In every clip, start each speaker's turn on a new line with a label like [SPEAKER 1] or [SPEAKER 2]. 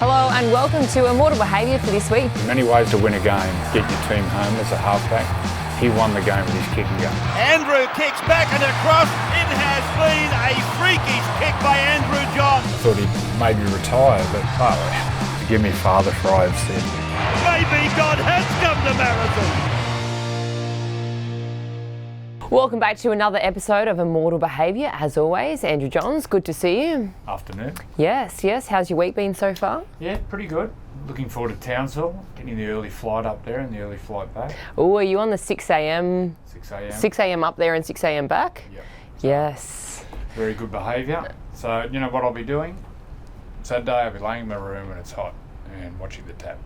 [SPEAKER 1] Hello and welcome to Immortal Behaviour for this week.
[SPEAKER 2] Many ways to win a game. Get your team home as a halfback. He won the game with his kicking game.
[SPEAKER 3] Andrew kicks back and across. It has been a freakish kick by Andrew John.
[SPEAKER 2] I thought he'd maybe retire, but forgive me, Father, for I have said.
[SPEAKER 3] Maybe God has come to Marathon.
[SPEAKER 1] Welcome back to another episode of Immortal Behaviour. As always, Andrew Johns, good to see you.
[SPEAKER 2] Afternoon.
[SPEAKER 1] Yes. How's your week been so far?
[SPEAKER 2] Yeah, pretty good. Looking forward to Townsville, getting the early flight up there and the early flight back.
[SPEAKER 1] Oh, are you on the 6 a.m?
[SPEAKER 2] 6 a.m.
[SPEAKER 1] 6 a.m. up there and 6 a.m. back?
[SPEAKER 2] Yep.
[SPEAKER 1] Yes.
[SPEAKER 2] Very good behaviour. So, you know what I'll be doing? Saturday I'll be laying in my room when it's hot and watching the tap.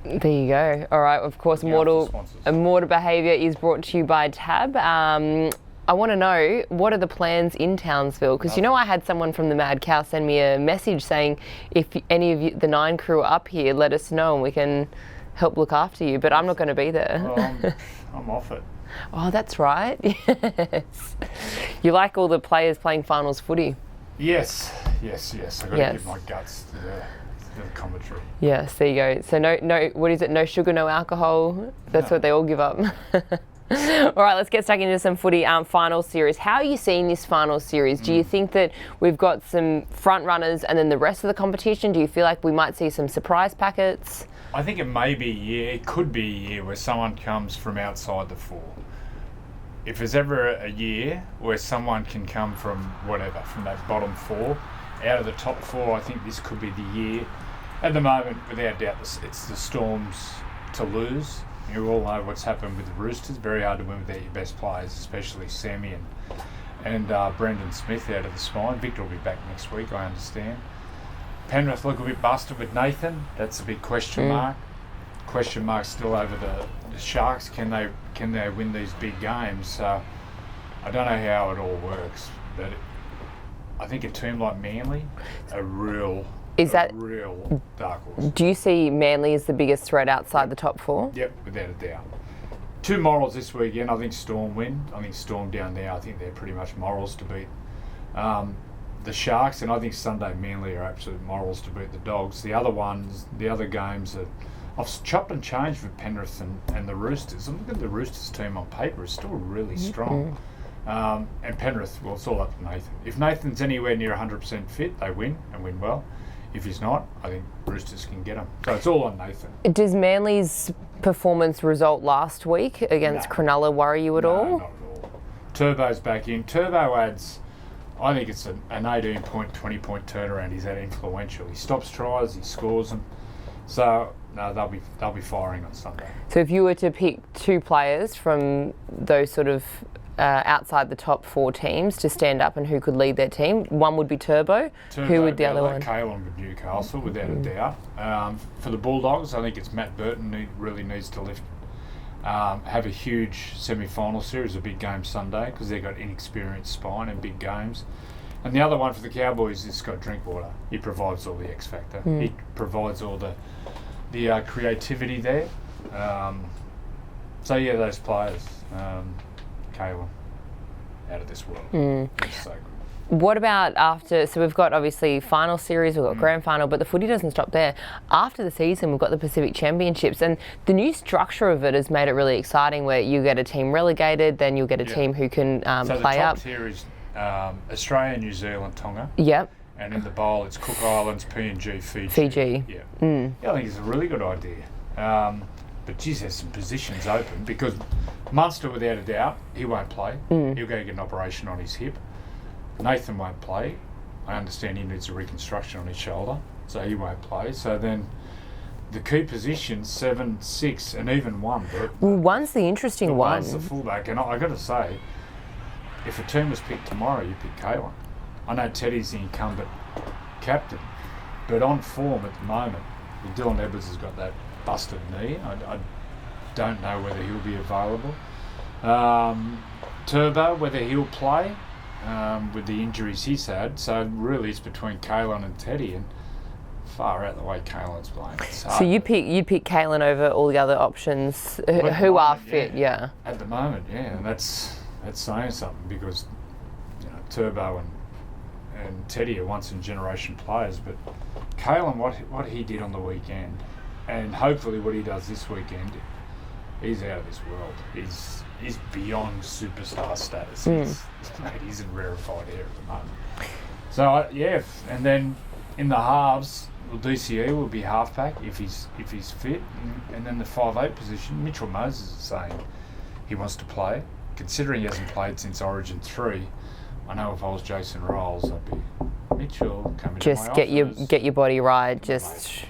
[SPEAKER 1] There you go. All right, of course, Immortal Behaviour is brought to you by Tab. I want to know, what are the plans in Townsville? Because you know, I had someone from the Mad Cow send me a message saying if any of you, the 9 crew are up here, let us know and we can help look after you. But I'm not going to be there.
[SPEAKER 2] Well, I'm off it.
[SPEAKER 1] Oh, that's right. Yes. You like all the players playing finals footy?
[SPEAKER 2] Yes. I've got to give my guts to the commentary.
[SPEAKER 1] Yes, there you go. So no, what is it? No sugar, no alcohol. That's what they all give up. All right, let's get stuck into some footy final series. How are you seeing this final series? Do you think that we've got some front runners and then the rest of the competition? Do you feel like we might see some surprise packets?
[SPEAKER 2] I think it may be a year, it could be a year where someone comes from outside the 4. If there's ever a year where someone can come from whatever, from that bottom 4, out of the top 4, I think this could be the year. At the moment, without doubt, it's the Storms to lose. You all know what's happened with the Roosters. Very hard to win without your best players, especially Sammy and Brendan Smith out of the spine. Victor will be back next week, I understand. Penrith look a bit busted with Nathan. That's a big question mark. Question mark still over the Sharks. Can they win these big games? So I don't know how it all works, but I think a team like Manly, a real dark horse.
[SPEAKER 1] Do you see Manly as the biggest threat outside the top 4?
[SPEAKER 2] Yep, without a doubt. 2 morals this weekend. I think Storm win. I think Storm down there, I think they're pretty much morals to beat the Sharks, and I think Sunday Manly are absolute morals to beat the Dogs. The other games are, I've chopped and changed with Penrith and the Roosters. I'm looking at the Roosters team on paper is still really strong. And Penrith, well, it's all up to Nathan. If Nathan's anywhere near 100% fit, they win and win well. If he's not, I think Roosters can get him. So it's all on Nathan. Does
[SPEAKER 1] Manly's performance result last week against Cronulla worry you at all?
[SPEAKER 2] No, not at all. Turbo's back in. Turbo adds, I think it's an 18-point, 20-point turnaround. He's that influential. He stops tries, he scores them. So no, they'll be firing on Sunday. So
[SPEAKER 1] if you were to pick 2 players from those sort of outside the top 4 teams to stand up and who could lead their team, one would be Turbo. Who would the other one?
[SPEAKER 2] Kalen with Newcastle, without a doubt. For the Bulldogs, I think it's Matt Burton really needs to lift. Have a huge semi-final series, a big game Sunday, because they've got inexperienced spine in big games. And the other one for the Cowboys is Scott Drinkwater. He provides all the X factor. He provides all the creativity there. So yeah, those players. Kalen, out of this world. It's so good.
[SPEAKER 1] What about after, so we've got obviously final series, we've got grand final, but the footy doesn't stop there. After the season, we've got the Pacific Championships, and the new structure of it has made it really exciting, where you get a team relegated, then you'll get a team who can play up.
[SPEAKER 2] So the top tier is Australia, New Zealand, Tonga.
[SPEAKER 1] Yep.
[SPEAKER 2] And in the bowl, it's Cook Islands, PNG, Fiji. Yeah. Yeah, I think it's a really good idea. But geez, there's some positions open, because Munster, without a doubt, he won't play. He'll go get an operation on his hip. Nathan won't play. I understand he needs a reconstruction on his shoulder, so he won't play. So then the key positions, 7, 6 and even 1.
[SPEAKER 1] Well, one's the interesting one.
[SPEAKER 2] One's the fullback, and I got to say, if a team was picked tomorrow, you pick Kalen. I know Teddy's the incumbent captain, but on form at the moment, Dylan Edwards has got that busted knee. I don't know whether he'll be available. Turbo, whether he'll play with the injuries he's had. So really, it's between Kalen and Teddy, and far out the way Kalen's playing.
[SPEAKER 1] So you pick Kalen over all the other options who are fit, yeah.
[SPEAKER 2] At the moment, yeah, and that's saying something, because Turbo and Teddy are once in generation players, but Kalen, what he did on the weekend, and hopefully what he does this weekend, he's out of this world. He's beyond superstar status. He's in rarefied air at the moment. So and then in the halves, DCE will be halfback if he's fit, and then the 5'8" position, Mitchell Moses is saying he wants to play. Considering he hasn't played since Origin 3, I know if I was Jason Rolls, I'd be Mitchell coming
[SPEAKER 1] just
[SPEAKER 2] to my
[SPEAKER 1] get your body right. Just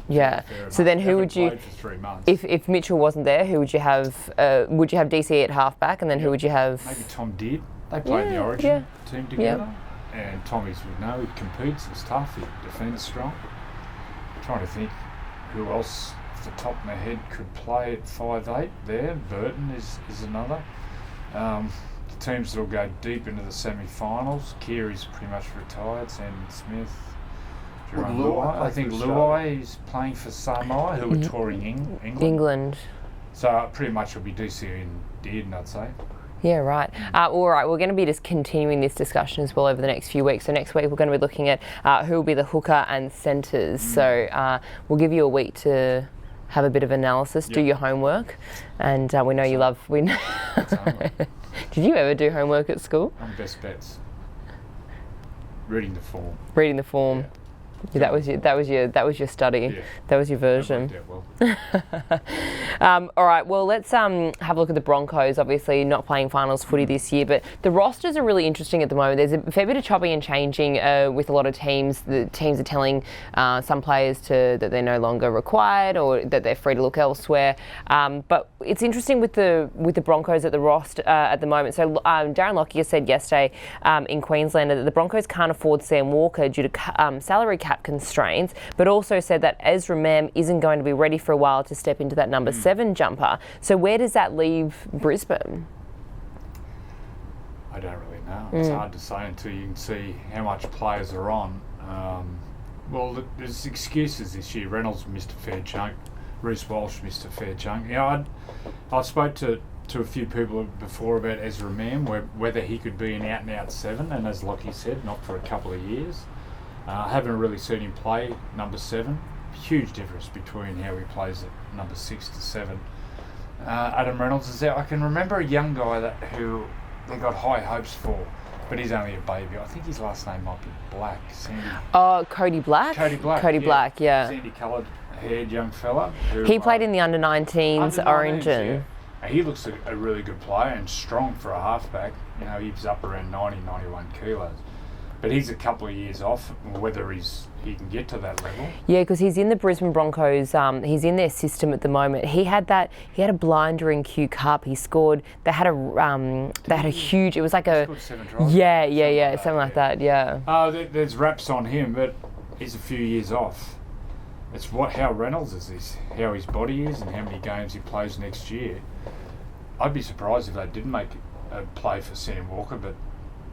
[SPEAKER 1] So then, who would you?
[SPEAKER 2] For 3 months.
[SPEAKER 1] If Mitchell wasn't there, who would you have? Would you have DCE at halfback, and then who would you have?
[SPEAKER 2] Maybe Tom did. They played in the Origin team together, and Tommy's would know. He competes. It's tough. He defends strong. Trying to think who else off the top of my head could play at 5'8" there. Burton is another. The teams that will go deep into the semi-finals. Keary's pretty much retired. Sam Smith. Luai. I think Luai is playing for Samoa, who are touring England. So pretty much it'll be DC and Dearden, I'd say.
[SPEAKER 1] Yeah, right. All right, we're going to be just continuing this discussion as well over the next few weeks. So next week we're going to be looking at who will be the hooker and centres. So we'll give you a week to have a bit of analysis, do your homework, and we know you love. Did you ever do homework at school?
[SPEAKER 2] Best bets. Reading the form.
[SPEAKER 1] Yeah. That was your study.
[SPEAKER 2] Yeah.
[SPEAKER 1] That was your version.
[SPEAKER 2] Well.
[SPEAKER 1] All right. Well, let's have a look at the Broncos. Obviously, not playing finals footy this year, but the rosters are really interesting at the moment. There's a fair bit of chopping and changing with a lot of teams. The teams are telling some players that they're no longer required or that they're free to look elsewhere. But it's interesting with the Broncos at the roster at the moment. So Darren Lockyer said yesterday in Queensland that the Broncos can't afford Sam Walker due to salary cap constraints, but also said that Ezra Mam isn't going to be ready for a while to step into that number 7 jumper. So where does that leave Brisbane?
[SPEAKER 2] I don't really know. It's hard to say until you can see how much players are on. Well, there's excuses this year. Reynolds missed a fair chunk. Reece Walsh missed a fair chunk. I spoke to a few people before about Ezra Mam, whether he could be an out-and-out 7, and as Lockie said, not for a couple of years. Haven't really seen him play number 7. Huge difference between how he plays at number 6 to 7. Adam Reynolds is out. I can remember a young guy who they got high hopes for, but he's only a baby. I think his last name might be Black. Sandy.
[SPEAKER 1] Oh, Cody Black? Cody Black, yeah.
[SPEAKER 2] Sandy coloured haired young fella.
[SPEAKER 1] He played in the under-19s Origin.
[SPEAKER 2] Yeah. He looks a really good player and strong for a halfback. He's up around 90, 91 kilos. But he's a couple of years off, whether he can get to that level. Yeah,
[SPEAKER 1] because he's in the Brisbane Broncos. He's in their system at the moment. He had a blinder in Q Cup. He scored. They had a huge. It was like a.
[SPEAKER 2] Scored 7 tries.
[SPEAKER 1] Yeah, something like that. Yeah.
[SPEAKER 2] There's raps on him, but he's a few years off. It's how Reynolds is, how his body is, and how many games he plays next year. I'd be surprised if they didn't make a play for Sam Walker, but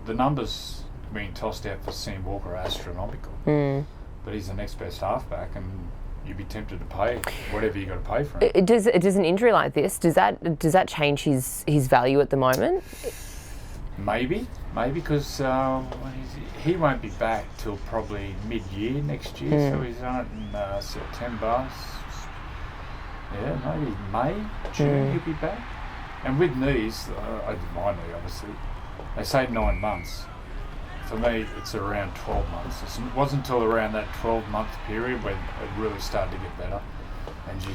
[SPEAKER 2] the numbers being tossed out for Sam Walker are astronomical. But he's the next best halfback, and you'd be tempted to pay whatever you got to pay for him.
[SPEAKER 1] Does an injury like this does that change his value at the moment?
[SPEAKER 2] Maybe because he won't be back till probably mid-year next year. So he's on it in September. Yeah, maybe May, June he'll be back. And with knees, my knee obviously, they say 9 months. For me, it's around 12 months. It wasn't until around that 12-month period when it really started to get better. And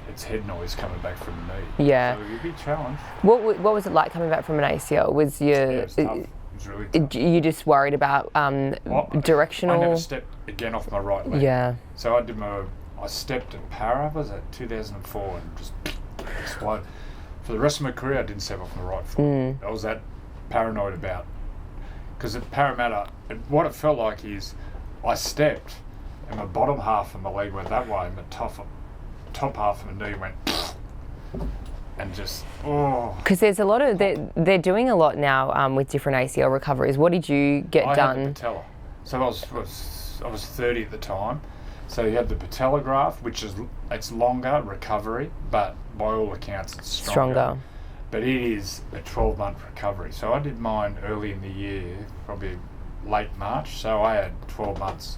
[SPEAKER 2] it's head noise coming back from the knee.
[SPEAKER 1] Yeah.
[SPEAKER 2] So you'd be challenged.
[SPEAKER 1] What was it like coming back from an ACL?
[SPEAKER 2] It was tough. It was really tough.
[SPEAKER 1] You just worried about directional?
[SPEAKER 2] I never stepped again off my right leg.
[SPEAKER 1] Yeah.
[SPEAKER 2] So I stepped at Para, was that 2004, and just exploded. For the rest of my career, I didn't step off my right foot. I was that paranoid about. Because at Parramatta, what it felt like is I stepped and my bottom half of my leg went that way and my top half of my knee went and just,
[SPEAKER 1] Because there's a lot of, they're doing a lot now with different ACL recoveries. What did you get done?
[SPEAKER 2] I had the patella. So I was 30 at the time. So you have the patella graft, it's longer recovery, but by all accounts it's stronger. But it is a 12-month recovery. So I did mine early in the year, probably late March. So I had 12 months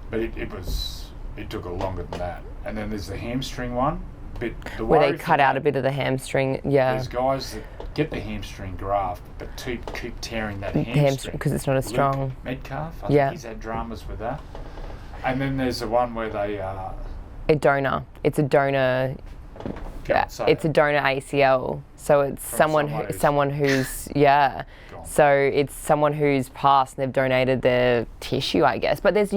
[SPEAKER 2] but it took a longer than that. And then there's the hamstring one.
[SPEAKER 1] Where they cut out a bit of the hamstring, yeah.
[SPEAKER 2] There's guys that get the hamstring graft, but keep tearing that hamstring
[SPEAKER 1] because it's not as strong.
[SPEAKER 2] Metcalf, I think he's had dramas with that. And then there's the one where they
[SPEAKER 1] a donor. It's a donor. It's a donor ACL. So it's someone who's So it's someone who's passed and they've donated their tissue, I guess. But there's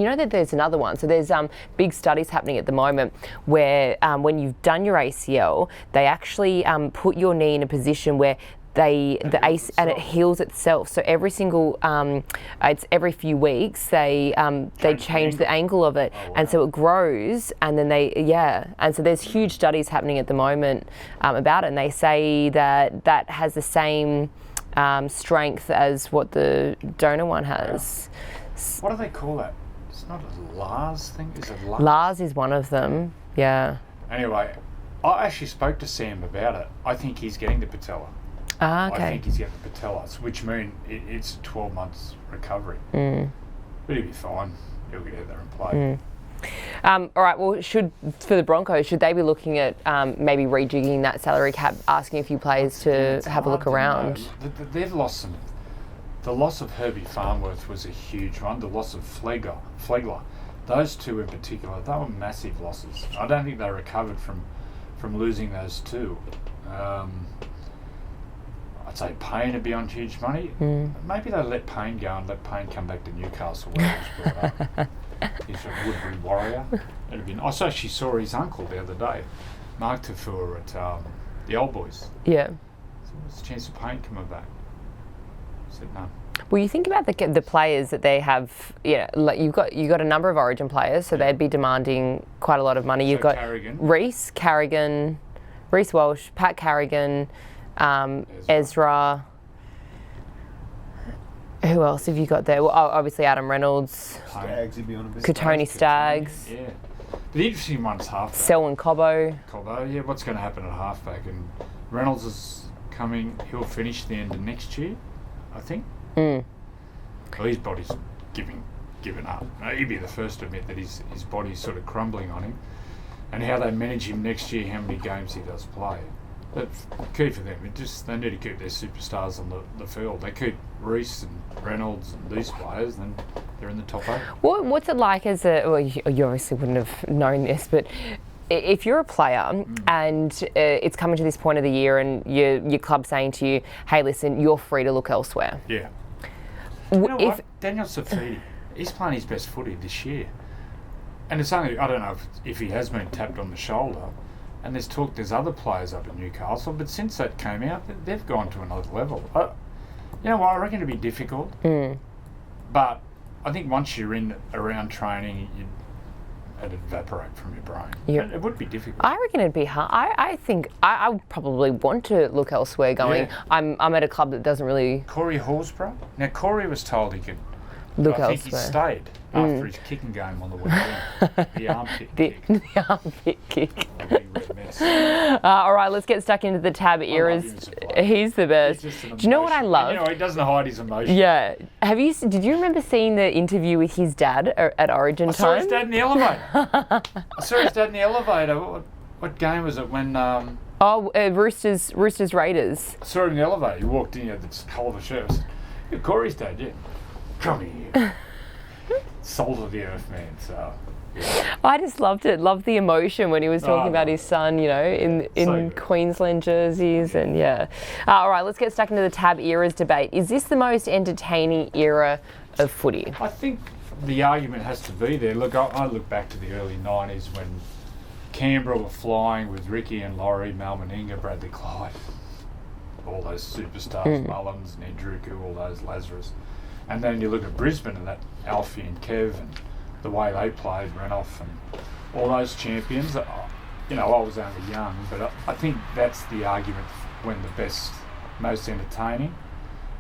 [SPEAKER 1] another one. So there's big studies happening at the moment where when you've done your ACL, they actually put your knee in a position where it heals itself. So every single it's every few weeks they change the angle of it, and so it grows, and then and so there's huge studies happening at the moment about it, and they say that has the same strength as what the donor one has.
[SPEAKER 2] What do they call that? It's not a Lars thing, is it Lars?
[SPEAKER 1] Lars is one of them. Yeah.
[SPEAKER 2] Anyway, I actually spoke to Sam about it. I think he's getting the patella.
[SPEAKER 1] Ah, okay.
[SPEAKER 2] I think he's getting the patellas, which means it's 12 months recovery. But he'll be fine. He'll get out there and play.
[SPEAKER 1] All right, well, for the Broncos, should they be looking at maybe rejigging that salary cap, asking a few players to have a look around?
[SPEAKER 2] They've lost some. The loss of Herbie Farnworth was a huge one. The loss of Flegler. Those two in particular, they were massive losses. I don't think they recovered from losing those two. I'd say Payne would be on huge money. Maybe they let Payne go and let Payne come back to Newcastle where he was brought up. He's a Woodbury Warrior. I actually saw his uncle the other day, Mark Tafur, at the Old Boys.
[SPEAKER 1] Yeah.
[SPEAKER 2] So what's the chance of Payne coming back? I said no.
[SPEAKER 1] Well, you think about the players that they have. Like you've got a number of Origin players, so they'd be demanding quite a lot of money. You've got
[SPEAKER 2] Carrigan.
[SPEAKER 1] Reece Walsh, Pat Carrigan, Ezra. Who else have you got there? Well, obviously Adam Reynolds, Tony Staggs.
[SPEAKER 2] Yeah. The interesting one's halfback.
[SPEAKER 1] Selwyn Cobbo.
[SPEAKER 2] Yeah. What's going to happen at halfback? And Reynolds is coming. He'll finish the end of next year, I think. Well, his body's given up. He'd be the first to admit that his body's sort of crumbling on him. And how they manage him next year, how many games he does play. But key for them, they need to keep their superstars on the field. They keep Reece and Reynolds and these players, then they're in the top 8.
[SPEAKER 1] What's it like as you obviously wouldn't have known this, but if you're a player and it's coming to this point of the year and your club's saying to you, hey, listen, you're free to look elsewhere.
[SPEAKER 2] Yeah. You know what? Daniel Safidi, he's playing his best footy this year. And it's only, I don't know if he has been tapped on the shoulder, and there's other players up at Newcastle, but since that came out, they've gone to another level. You know what, I reckon it'd be difficult, but I think once you're in around training, it'd evaporate from your brain. Yep. It would be difficult.
[SPEAKER 1] I reckon it'd be hard. I think I would probably want to look elsewhere going. Yeah. I'm at a club that doesn't really...
[SPEAKER 2] Corey Horsburgh? Now, Corey was told he could
[SPEAKER 1] look
[SPEAKER 2] elsewhere.
[SPEAKER 1] I think
[SPEAKER 2] he stayed after his kicking game on the weekend. The armpit kick.
[SPEAKER 1] The armpit kick. All right, let's get stuck into the Tab eras. He's the best. Do you know what I love?
[SPEAKER 2] You know, he doesn't hide his emotions.
[SPEAKER 1] Yeah. Did you remember seeing the interview with his dad at Origin time?
[SPEAKER 2] I saw his dad in the elevator. What game was it when...
[SPEAKER 1] Roosters Raiders.
[SPEAKER 2] I saw him in the elevator. He walked in, he had this hell of a shirt. I said, "You're Corey's dad, yeah. Come here." Salt of the earth, man. So... Yeah.
[SPEAKER 1] I just loved it. Loved the emotion when he was talking about his son, in Queensland jerseys, and all right, let's get stuck into the Tab eras debate. Is this the most entertaining era of footy?
[SPEAKER 2] I think the argument has to be there. Look, I look back to the early 90s when Canberra were flying with Ricky and Laurie, Mal Meninga, Bradley Clyde, all those superstars, Mullins, Nedruku, all those Lazarus. And then you look at Brisbane and that Alfie and Kev and the way they played, Renouf and all those champions. I was only young, but I think that's the argument when the best, most entertaining.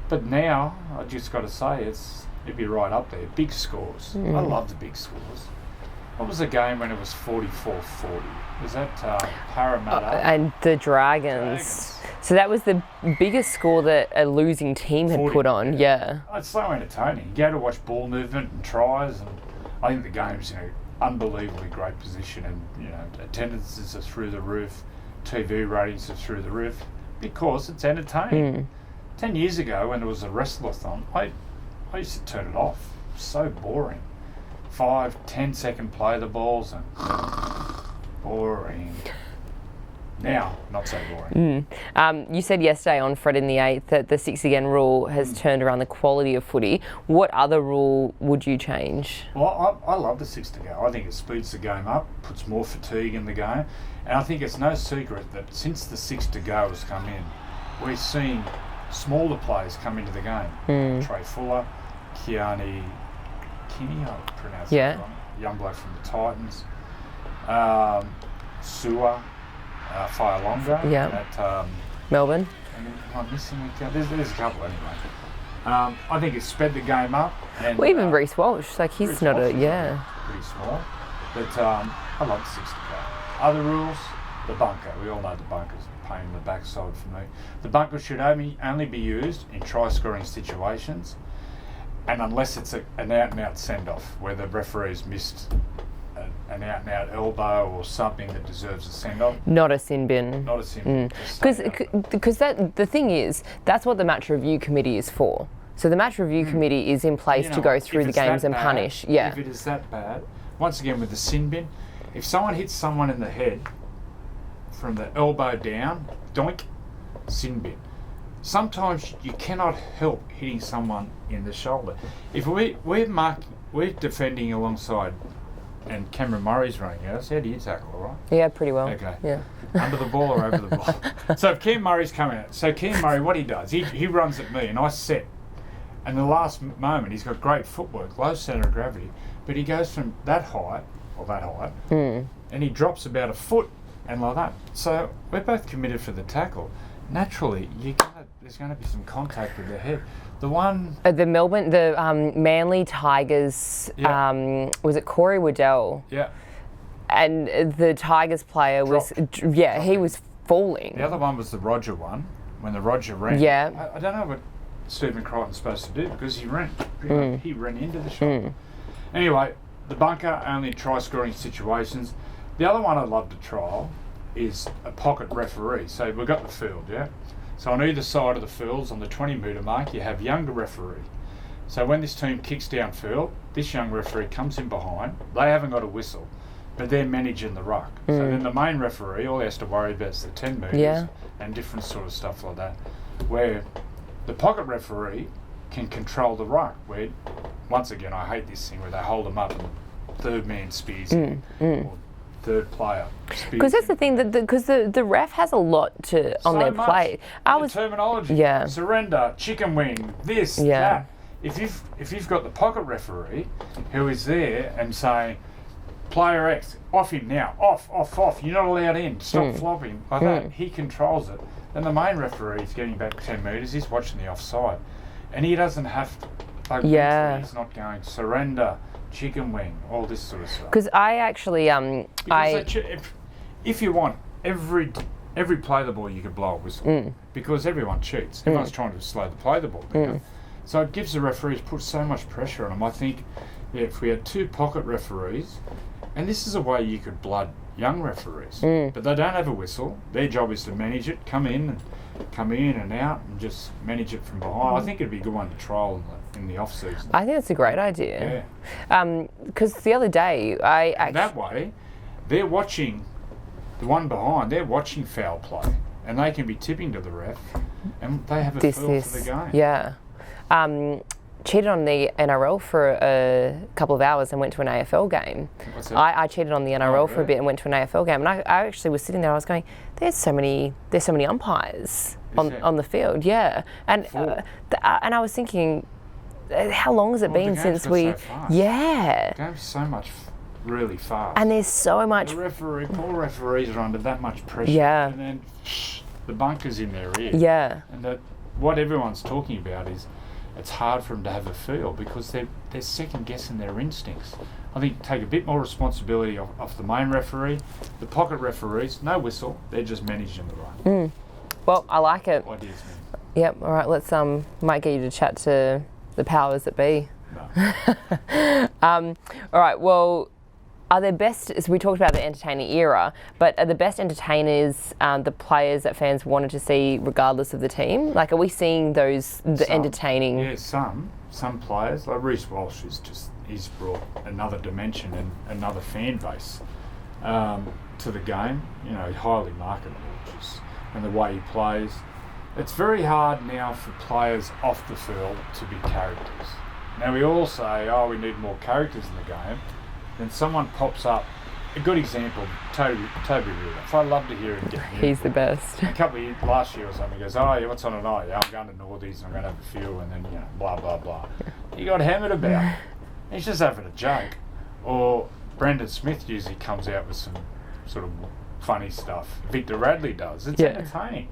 [SPEAKER 2] But now, I just got to say, it'd be right up there. Big scores. I love the big scores. What was the game when it was 44-40? Was that Parramatta?
[SPEAKER 1] And the Dragons. So that was the biggest score that a losing team had
[SPEAKER 2] 40,
[SPEAKER 1] put on, yeah.
[SPEAKER 2] It's so entertaining. You go to watch ball movement and tries and I think the game's in an unbelievably great position, and attendances are through the roof, TV ratings are through the roof, because it's entertaining. 10 years ago, when there was a wrestleathon, I used to turn it off. So boring. 5-10 second play the balls and boring. Now, not so boring.
[SPEAKER 1] You said yesterday on Fred in the 8th that the 6 again rule has turned around the quality of footy. What other rule would you change?
[SPEAKER 2] Well, I love the 6 to go. I think it speeds the game up, puts more fatigue in the game, and I think it's no secret that since the 6 to go has come in, we're seeing smaller players come into the game. Trey Fuller, Kiani, I pronounce it wrong. Young bloke from the Titans. Sua, Fire-Longa at
[SPEAKER 1] Melbourne.
[SPEAKER 2] Am I missing a couple? There's a couple anyway. I think it's sped the game up. And,
[SPEAKER 1] well, even Reece Walsh, like he's
[SPEAKER 2] Reece
[SPEAKER 1] not
[SPEAKER 2] Walsh
[SPEAKER 1] pretty
[SPEAKER 2] small. But I love the 6 to go. Other rules, the bunker. We all know the bunker's a pain in the backside for me. The bunker should only be used in try-scoring situations, and unless it's an out-and-out send-off where the referee's missed an out-and-out elbow or something that deserves a send-off.
[SPEAKER 1] Not a sin bin.
[SPEAKER 2] Not a sin bin.
[SPEAKER 1] Because the thing is, that's what the match review committee is for. So the match review committee is in place to go through the games and punish.
[SPEAKER 2] If it is that bad, once again with the sin bin, if someone hits someone in the head from the elbow down, doink, sin bin. Sometimes you cannot help hitting someone in the shoulder. If we're defending alongside, and Cameron Murray's running at us, how do you tackle, all right?
[SPEAKER 1] Yeah, pretty well.
[SPEAKER 2] Okay.
[SPEAKER 1] Yeah.
[SPEAKER 2] Under the ball or over the ball? So if Cam Murray's coming out, Cam Murray, what he does, he runs at me and I set. And the last moment, he's got great footwork, low centre of gravity, but he goes from that height, and he drops about a foot and like that. So we're both committed for the tackle. Naturally, there's going to be some contact with the head. The one...
[SPEAKER 1] the Manly Tigers, was it Corey Waddell?
[SPEAKER 2] Yeah.
[SPEAKER 1] And the Tigers player he was falling.
[SPEAKER 2] The other one was the Roger one, when the Roger ran.
[SPEAKER 1] Yeah.
[SPEAKER 2] I don't know what Stephen Crichton's supposed to do because he ran. He ran into the shot. Anyway, the bunker, only try-scoring situations. The other one I'd love to trial is a pocket referee. So we've got the field, So on either side of the fields, on the 20-metre mark, you have younger referee. So when this team kicks downfield, this young referee comes in behind. They haven't got a whistle, but they're managing the ruck. So then the main referee, all he has to worry about is the 10 metres and different sort of stuff like that. Where the pocket referee can control the ruck. Where, once again, I hate this thing where they hold them up and the third man spears him, or third player.
[SPEAKER 1] Because that's the thing, because the ref has a lot on their plate.
[SPEAKER 2] Terminology, surrender, chicken wing, this, that. If you've got the pocket referee who is there and saying, player X, off him now, off, you're not allowed in, stop flopping, like that, he controls it. Then the main referee is getting back 10 metres, he's watching the offside. And he doesn't have to, he's not going, surrender, chicken wing, all this sort of stuff.
[SPEAKER 1] Because I actually,
[SPEAKER 2] if you want, every play the ball you could blow a whistle. Because everyone cheats. Everyone's trying to slow the play the ball down. So it gives the referees, put so much pressure on them. I think if we had 2 pocket referees, and this is a way you could blood young referees, but they don't have a whistle. Their job is to manage it, come in and out, and just manage it from behind. I think it'd be a good one to trial in the off season.
[SPEAKER 1] I think that's a great idea. Because the other day
[SPEAKER 2] that way, they're watching the one behind. They're watching foul play, and they can be tipping to the ref, and they have a feel for the game.
[SPEAKER 1] Yeah. Cheated on the NRL for a couple of hours and went to an AFL game.
[SPEAKER 2] What's that?
[SPEAKER 1] I cheated on the NRL for a bit and went to an AFL game, and I actually was sitting there. I was going, "There's so many umpires on the field." Yeah, and I was thinking, how long has it been since we?
[SPEAKER 2] The game's so much really fast,
[SPEAKER 1] and there's so much.
[SPEAKER 2] Poor referees are under that much pressure.
[SPEAKER 1] Yeah,
[SPEAKER 2] and then the bunker's in their ear.
[SPEAKER 1] Yeah,
[SPEAKER 2] and what everyone's talking about is, it's hard for them to have a feel because they're second guessing their instincts. I think take a bit more responsibility off the main referee. The pocket referees, no whistle, they're just managing the run.
[SPEAKER 1] Well, I like it.
[SPEAKER 2] Ideas, man.
[SPEAKER 1] Yep. All right. Let's might get you to chat to the powers that be.
[SPEAKER 2] No.
[SPEAKER 1] All right, well, are there best, so we talked about the entertaining era, but are the best entertainers the players that fans wanted to see regardless of the team? Like, are we seeing those, entertaining?
[SPEAKER 2] Yeah, some players, like Reece Walsh he's brought another dimension and another fan base to the game, you know, highly marketable, and the way he plays. It's very hard now for players off the field to be characters. Now we all say, oh, we need more characters in the game. Then someone pops up. A good example, Toby Rudolph. I love to hear him get
[SPEAKER 1] He's the best.
[SPEAKER 2] A couple of years, last year or something, he goes, oh, yeah, what's on tonight? Yeah, I'm going to Northies, I'm going to have a few, and then, you know, blah, blah, blah. He got hammered about. He's just having a joke. Or Brendan Smith usually comes out with some sort of funny stuff. Victor Radley does. It's entertaining.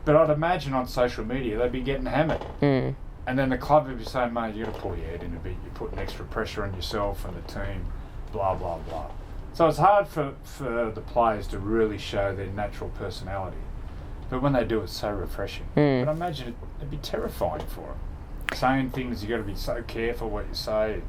[SPEAKER 2] But I'd imagine on social media they'd be getting hammered. And then the club would be saying, mate, you've got to pull your head in a bit. You're putting extra pressure on yourself and the team, blah, blah, blah. So it's hard for the players to really show their natural personality. But when they do, it's so refreshing. But I imagine it'd be terrifying for them. Saying things, you've got to be so careful what you say.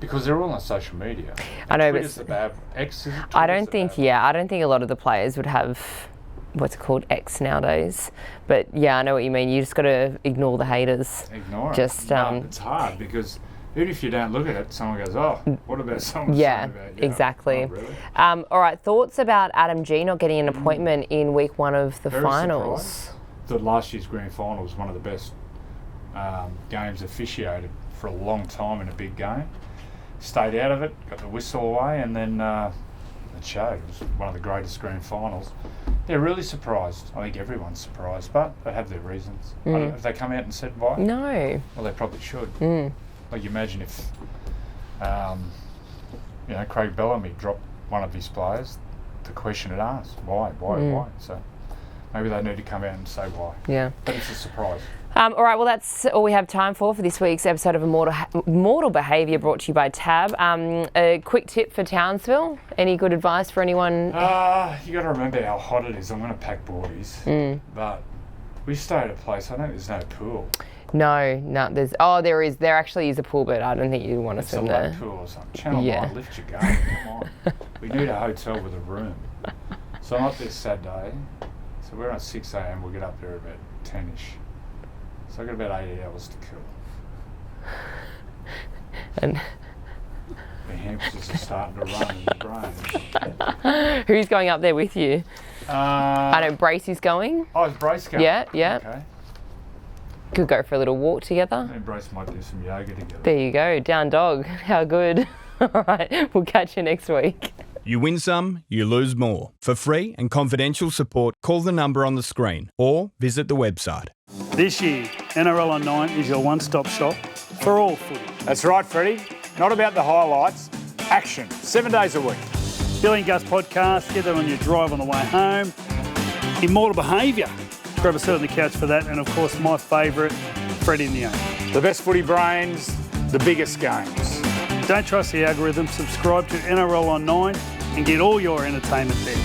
[SPEAKER 2] Because they're all on social media.
[SPEAKER 1] I know,
[SPEAKER 2] Twitter's the bad X is
[SPEAKER 1] I don't think a lot of the players would have what's it called, X nowadays. But yeah, I know what you mean. You just got to ignore the haters.
[SPEAKER 2] Ignore it.
[SPEAKER 1] Just
[SPEAKER 2] no, it's hard because even if you don't look at it, someone goes, "Oh, what about someone?"
[SPEAKER 1] Yeah,
[SPEAKER 2] saying about you?"
[SPEAKER 1] exactly.
[SPEAKER 2] Oh, really?
[SPEAKER 1] All right, thoughts about Adam G not getting an appointment in week 1 of the
[SPEAKER 2] Very
[SPEAKER 1] finals?
[SPEAKER 2] surprised. The last year's grand final was one of the best games officiated for a long time in a big game. Stayed out of it, got the whistle away, and then it showed. It was one of the greatest grand finals. They're really surprised. I think everyone's surprised, but they have their reasons. I don't know if they come out and said why.
[SPEAKER 1] No.
[SPEAKER 2] Well, they probably should. Like, imagine if, Craig Bellamy dropped one of his players. The question it asked, why? So maybe they need to come out and say why.
[SPEAKER 1] Yeah.
[SPEAKER 2] But it's a surprise.
[SPEAKER 1] All right, well, that's all we have time for this week's episode of Immortal Behaviour, brought to you by Tab. A quick tip for Townsville? Any good advice for anyone?
[SPEAKER 2] You got to remember how hot it is. I'm going to pack boardies. But we stay at a place, I think there's no pool.
[SPEAKER 1] No, there is. There actually is a pool, but I don't think you want to swim there.
[SPEAKER 2] It's a pool or something. Channel 9, lift your game, come on. We need a hotel with a room. So I'm up there Saturday. So we're on 6 a.m, we'll get up there about 10ish. So I've got about 8 hours to kill.
[SPEAKER 1] And
[SPEAKER 2] the hamsters are starting to run in the brain.
[SPEAKER 1] Who's going up there with you? I know Bracey's going.
[SPEAKER 2] Oh, is Brace going?
[SPEAKER 1] Yeah.
[SPEAKER 2] Okay.
[SPEAKER 1] Could go for a little walk together.
[SPEAKER 2] Me and Brace might do some yoga together.
[SPEAKER 1] There you go, down dog. How good. All right, we'll catch you next week.
[SPEAKER 4] You win some, you lose more. For free and confidential support, call the number on the screen or visit the website.
[SPEAKER 5] This year, NRL on 9 is your one-stop shop for all footy.
[SPEAKER 6] That's right, Freddie. Not about the highlights, action, 7 days a week.
[SPEAKER 5] Billy and Gus podcast, get that on your drive on the way home. Immortal Behaviour, grab a seat on the couch for that. And of course, my favourite, Freddie in the Eight.
[SPEAKER 6] The best footy brains, the biggest games.
[SPEAKER 5] Don't trust the algorithm, subscribe to NRL on 9 and get all your entertainment there.